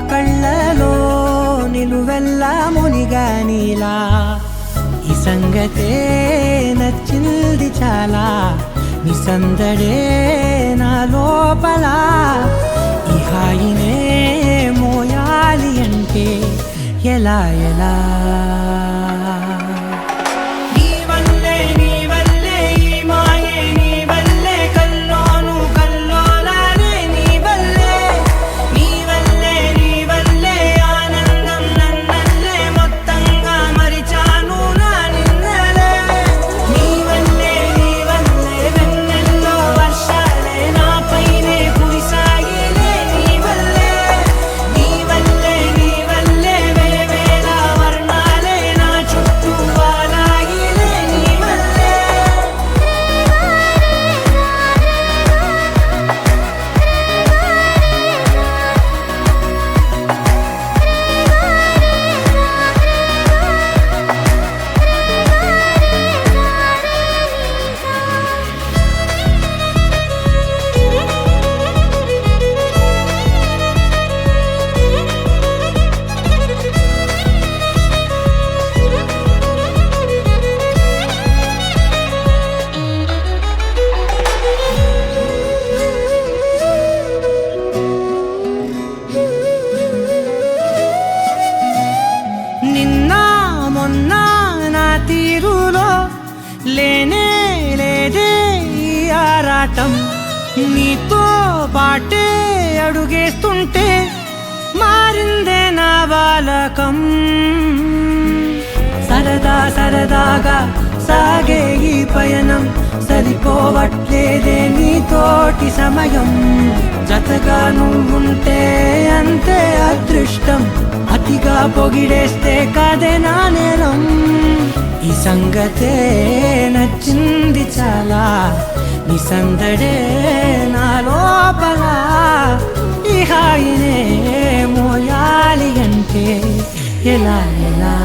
కళ్ళలో నిలువెల్లా మునిగానిలా ఈ సంగతే నచ్చింది చాలా నీ సందడే నా లోపల ఈ హాయినే మోయాలి అంటే ఎలా ఎలా లేనే లేదే ఈ ఆరాటం నీతో పాటే అడుగేస్తుంటే మారిందే నా బాలకం సరదా సరదాగా సాగే ఈ పయనం సరిపోవట్లేదే నీతోటి సమయం జతగా నువ్వుంటే అంతే అదృష్టం అతిగా పొగిడేస్తే కదే నా నేరం ఈ సంగతే నచ్చింది చాలా నీ సందడే నా లోపల ఈ హాయినే మోయాలి అంటే ఎలా ఎలా